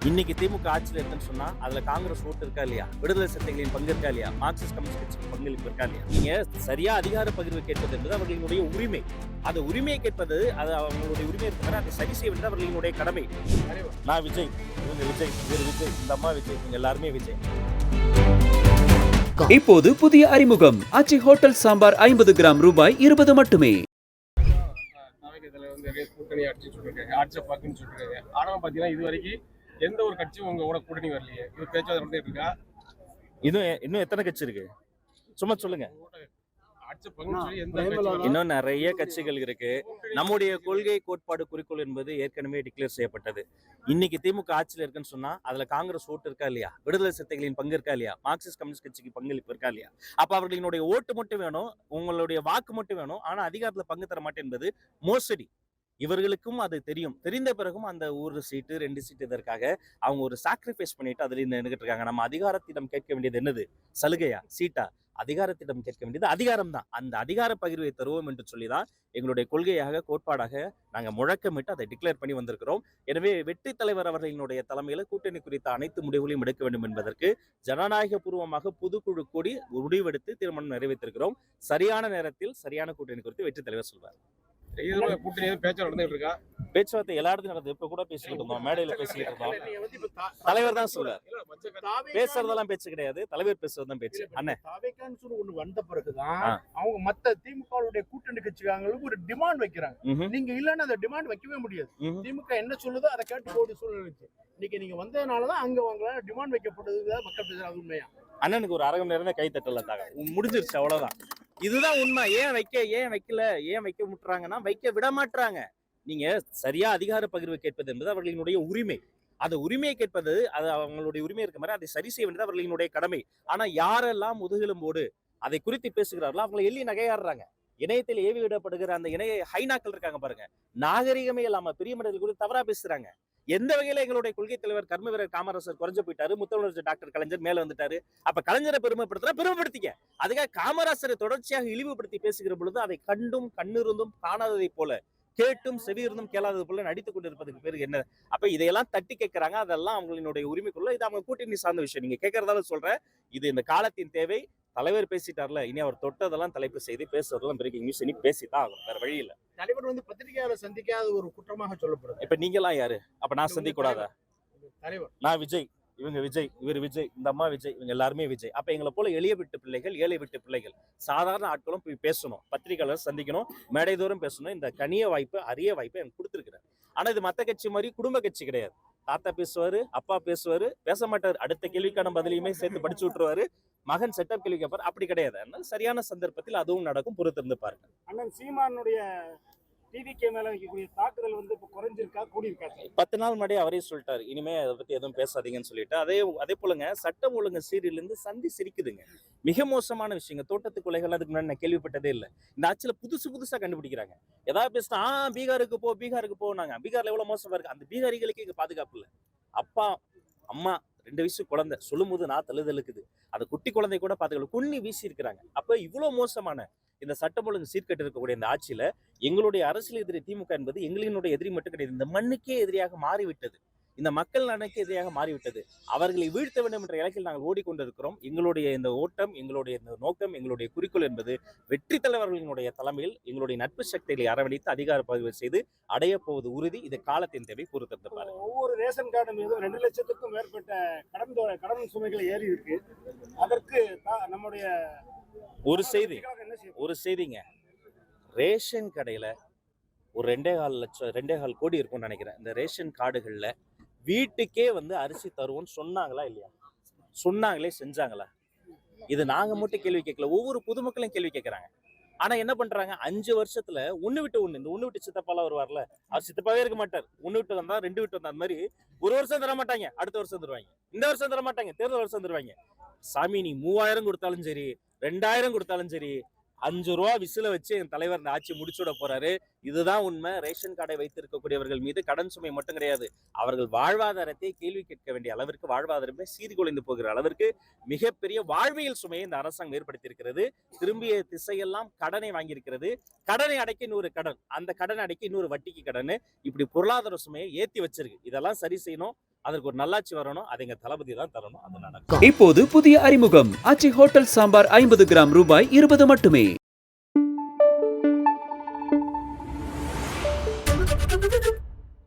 இன்னைக்கு திமுக ஆட்சியில் இருக்குன்னு சொன்னா அதுல காங்கிரஸ் ஓட்டு இருக்கா இல்லையா, விடுதலை சிறுத்தைகளின் பங்கு இருக்கா இல்லையா, மார்க்சிஸ்ட் கம்யூனிஸ்ட் கட்சியின் பங்களிப்பு இருக்கா இல்லையா? நீங்க சரியா அதிகார பகிர்வு கேட்பது என்பது அவர்களுடைய உரிமை. அந்த உரிமையை கேட்பது அது அவங்களுடைய உரிமை இருக்கிற அதை சரி செய்ய வேண்டியது அவர்களுடைய கடமை. நான் விஜய், இவங்க விஜய், இவர் விஜய், இந்த அம்மா விஜய், இவங்க எல்லாருமே விஜய். இப்போது புதிய அறிமுகம் ஆச்சி ஹோட்டல் சாம்பார் 50 கிராம் ரூபாய் 20 மட்டுமே. கூட்டணி அடிச்சுட்டு இருக்காங்க, ஆட்சியை பார்க்குன்னு சொல்லிருக்காங்க. ஆனா பாத்தீங்கன்னா இது வரைக்கும் எந்த ஒரு கட்சியும் உங்க கூட கூட்டணி வரலையே. இது பேச்சுவார்த்தை நடந்துட்டு இருக்கா? இன்னும் எத்தனை கட்சி இருக்கு சும்மா சொல்லுங்க. எந்த இன்னும் நிறைய கட்சிகள் இருக்கு. நம்முடைய கொள்கை கோட்பாடு குறிக்கோள் என்பது ஏற்கனவே டிக்ளேர் செய்யப்பட்டது. இன்னைக்கு திமுக ஆட்சியில் இருக்குன்னு சொன்னா அதுல காங்கிரஸ் ஓட்டு இருக்கா இல்லையா, விடுதலை சிறுத்தைகளின் பங்கு இருக்கா இல்லையா, மார்க்சிஸ்ட் கம்யூனிஸ்ட் கட்சிக்கு பங்களிப்பு இருக்கா இல்லையா? அப்ப அவர்களுடைய ஓட்டு மட்டும் வேணும், உங்களுடைய வாக்கு மட்டும் வேணும், ஆனா அதிகாரத்துல பங்கு தர மாட்டேன் என்பது மோசடி. இவர்களுக்கும் அது தெரியும். தெரிந்த பிறகும் அந்த ஒரு சீட்டு 2 சீட்டு இதற்காக அவங்க ஒரு சாக்ரிஃபைஸ் பண்ணிட்டு அதுல நின்றுட்டு இருக்காங்க. நம்ம அதிகாரத்திடம் கேட்க வேண்டியது என்னது? சலுகையா, சீட்டா? அதிகாரத்திடம் கேட்க வேண்டியது அதிகாரம் தான். அந்த அதிகார பகிர்வை தருவோம் என்று சொல்லிதான் எங்களுடைய கொள்கையாக கோட்பாடாக நாங்க முழக்கமிட்டு அதை டிக்ளேர் பண்ணி வந்திருக்கிறோம். எனவே வெற்றி தலைவர் அவர்களினுடைய தலைமையில கூட்டணி குறித்த அனைத்து முடிவுகளையும் எடுக்க வேண்டும் என்பதற்கு ஜனநாயக பூர்வமாக பொதுக்குழு கூடி முடிவெடுத்து தீர்மானம் நிறைவேற்றிருக்கிறோம். சரியான நேரத்தில் சரியான கூட்டணி குறித்து வெற்றி தலைவர் சொல்வார். கூட்டணி பேச்சுவார்த்தை நடந்துட்டு இருக்கா? பேச்சுவார்த்தை எல்லா இடத்துலையும் நடந்தது. இப்ப கூட பேசிக்கிட்டு இருந்தோம், மேடையில பேசிக்கிட்டு இருந்தோம். தலைவர் தான் சொல்றாரு. பேசுறதெல்லாம் பேச்சு கிடையாது, தலைவர் பேசுறதுதான் பேச்சு. அண்ணன் ஒண்ணு வந்த பிறகுதான் அவங்க மத்த திமுக கூட்டணி கட்சிக்காரங்களுக்கு ஒரு டிமாண்ட் வைக்கிறாங்க. நீங்க இல்லன்னா அந்த டிமாண்ட் வைக்கவே முடியாது. திமுக என்ன சொல்லுதோ அதை கேட்டு போட்டு சூழ்நிலை. இன்னைக்கு நீங்க வந்ததுனாலதான் அங்க அவங்களால டிமாண்ட் வைக்கப்படுது. மக்கள் பேசுறாங்க. உண்மையா அண்ணனுக்கு ஒரு அரங்கம் நேரம் கை தட்டல முடிஞ்சிருச்சு, அவ்வளவுதான். இதுதான் உண்மை. ஏன் வைக்கல, ஏன் வைக்க முட்டுறாங்கன்னா வைக்க விட மாட்டாங்க. நீங்க சரியா அதிகார பகிர்வு கேட்பது என்பது அவர்களினுடைய உரிமை. அந்த உரிமையை கேட்பது அது அவங்களுடைய உரிமை இருக்க மாதிரி அதை சரி செய்ய வேண்டியது அவர்களினுடைய கடமை. ஆனா யாரெல்லாம் முதுகெலும்போடு அதை குறித்து பேசுகிறார்களோ அவங்களை எள்ளி நகையாடுறாங்க. இணையத்தில் ஏவி விடப்படுகிற அந்த இணைய ஹைனாக்கள் இருக்காங்க பாருங்க, நாகரிகமே இல்லாம பெரிய மனிதர்கள் குறித்து தவறா பேசுறாங்க. எந்த வகையில எங்களுடைய கொள்கை தலைவர் கர்ம வீரர் காமராசர் குறைஞ்சு போயிட்டாரு, முத்தமிழர் டாக்டர் கலைஞர் மேல வந்துட்டாரு. அப்ப கலைஞரை பெருமைப்படுத்திக்க. அதுக்காக காமராசரை தொடர்ச்சியாக இழிவுபடுத்தி பேசுகிற பொழுது அதை கண்டும் கண்ணிருந்தும் காணாததை போல, கேட்டும் செவியிருந்தும் கேளாதது போல நடித்துக் கொண்டிருப்பதுக்கு பேரு என்ன? அப்ப இதையெல்லாம் தட்டி கேட்கிறாங்க. அதெல்லாம் அவங்களுடைய உரிமைக்குள்ள, இது அவங்க கூட்டணி சார்ந்த விஷயம். நீங்க கேட்கறதால சொல்றேன், இது இந்த காலத்தின் தேவை. தலைவர் பேசிட்டார்ல, இனி அவர் தொட்டதெல்லாம் தலைப்பு செய்து பேசுறதெல்லாம் பிரேக்கிங் நியூஸ். இனி பேசித்தான் ஆகும், வேற வழி இல்ல. தலைவர் பத்திரிகையாளர் சந்திக்காத ஒரு குற்றமாக சொல்லப்படுது. இப்ப நீங்க எல்லாம் யாரு? அப்ப நான் சந்திக்க கூடாதா? தலைவர் நான் விஜய், இவங்க விஜய், இவர் விஜய், இந்த அம்மா விஜய், இவங்க எல்லாருமே விஜய். அப்ப எங்களை போல எளிய விட்டு பிள்ளைகள், ஏழை விட்டு பிள்ளைகள், சாதாரண ஆட்களும் போய் பேசணும், பத்திரிகையாளர் சந்திக்கணும், மேடை தோறும் பேசணும். இந்த கனிய வாய்ப்பு, அரிய வாய்ப்பை எனக்கு கொடுத்துருக்கிறேன். ஆனா இது மத்த கட்சி மாதிரி குடும்ப கட்சி கிடையாது. தாத்தா பேசுவாரு, அப்பா பேசுவாரு, பேச மாட்டாரு, அடுத்த கேள்விக்கான பதிலையுமே சேர்த்து படிச்சு விட்டுருவாரு, மகன் செட்டப் கேள்வி கேட்பாரு. அப்படி கிடையாது. அதனால சரியான சந்தர்ப்பத்தில் அதுவும் நடக்கும், பொறுத்திருந்து பாருங்க. அண்ணன் சீமானுடைய டிவிகே மேல வைக்கக்கூடிய தாக்குதல் இப்ப குறைஞ்சிருக்கா, கூடியிருக்கா? 10 நாள் முன்னாடி அவரே சொல்லிட்டாரு, இனிமே அதை பத்தி எதுவும் பேசாதீங்கன்னு சொல்லிட்டு. அதே போலங்க சட்டம் ஒழுங்கு சீரியல் இருந்து சந்தி சிரிக்குதுங்க. மிக மோசமான விஷயங்க. தோட்டத்து கொலைகள் அதுக்கு முன்னாடி நான் கேள்விப்பட்டதே இல்லை. இந்த ஆட்சியில புதுசா கண்டுபிடிக்கிறாங்க. ஏதாவது பேசினா பீகாருக்கு போனாங்க. பீகார்ல எவ்வளவு மோசமா இருக்கு. அந்த பீகாரிகளுக்கு இங்க பாதுகாப்பு இல்லை. அப்பா அம்மா 2 வயசு குழந்தை சொல்லும் போது நான் தழுதலுக்குது. அந்த குட்டி குழந்தை கூட பாத்துக்கல, குன்னி வீசி இருக்கிறாங்க. அப்ப இவ்வளவு மோசமான இந்த சட்டம் ஒழுங்கு சீர்கட்டு இருக்கக்கூடிய இந்த ஆட்சியில எங்களுடைய அரசியல் எதிரி திமுக என்பது எங்களினுடைய எதிரி மட்டும் கிடையாது, இந்த மண்ணுக்கே எதிரியாக மாறிவிட்டது, இந்த மக்கள் நலனுக்கு எதிராக மாறிவிட்டது. அவர்களை வீழ்த்த வேண்டும் என்ற இலக்கில் நாங்கள் ஓடிக்கொண்டிருக்கிறோம். எங்களுடைய இந்த ஓட்டம், எங்களுடைய இந்த நோக்கம், எங்களுடைய குறிக்கோள் என்பது வெற்றி தலைவர்களினுடைய தலைமையில் எங்களுடைய நட்பு சக்திகளை அரவணைத்து அதிகார பகிர்வு செய்து அடைய போவது உறுதி. இது காலத்தின் தேவை, பொறுத்திருந்து பாருங்க. ஒவ்வொரு ரேஷன் கார்டு மீதும் 2 லட்சத்துக்கும் மேற்பட்ட கடன் சுமைகள் ஏறி இருக்கு. அதற்கு நம்முடைய ஒரு செய்திங்க, ரேஷன் கடையில ஒரு 2.25 கோடி இருக்கும்னு நினைக்கிறேன். இந்த ரேஷன் கார்டுகள்ல வீட்டுக்கே அரிசி தருவோம்னு சொன்னாங்களா இல்லையா? சொன்னாங்களே, செஞ்சாங்களா? இது நாங்க மட்டும் கேள்வி கேட்கல, ஒவ்வொரு பொதுமக்களும் கேள்வி கேட்கறாங்க. ஆனா என்ன பண்றாங்க, 5 வருஷத்துல ஒண்ணு விட்டு ஒண்ணு, இந்த ஒண்ணு விட்டு சித்தப்பாலாம் வருவார்ல, அவர் சித்தப்பாவே இருக்க மாட்டார். 1 விட்டு வந்தா 2 விட்டு வந்தா, அந்த மாதிரி ஒரு வருஷம் தர மாட்டாங்க, அடுத்த வருஷம் தருவாங்க, இந்த வருஷம் தர மாட்டாங்க, தேர்தல் வருஷம் தருவாங்க. சாமி நீ 3000 கொடுத்தாலும் சரி, 2000 கொடுத்தாலும் சரி, 5 ரூபா விசில வச்சு என் தலைவர் இந்த ஆட்சி முடிச்சுட போறாரு. இதுதான் உண்மை. ரேஷன் கார்டை வைத்திருக்கக்கூடியவர்கள் மீது கடன் சுமை மட்டும் கிடையாது, அவர்கள் வாழ்வாதாரத்தை கேள்வி கேட்க வேண்டிய அளவிற்கு, வாழ்வாதாரமே சீர்குலைந்து போகிற அளவிற்கு மிகப்பெரிய வாழ்வியல் சுமையை இந்த அரசாங்கம் ஏற்படுத்தி இருக்கிறது. திரும்பிய திசையெல்லாம் கடனை வாங்கியிருக்கிறது. கடனை அடைக்க இன்னொரு கடன், அந்த கடனை அடைக்க இன்னொரு வட்டிக்கு கடன், இப்படி பொருளாதார சுமையை ஏற்றி வச்சிருக்கு. இதெல்லாம் சரி செய்யணும். அதற்கு ஒரு நல்லாட்சி வரணும். அதை எங்க தளபதி தான் தரணும். அது நடக்கும். இப்போது புதிய அறிமுகம் ஆச்சி ஹோட்டல் சாம்பார் 50 கிராம் ரூபாய் 20 மட்டுமே.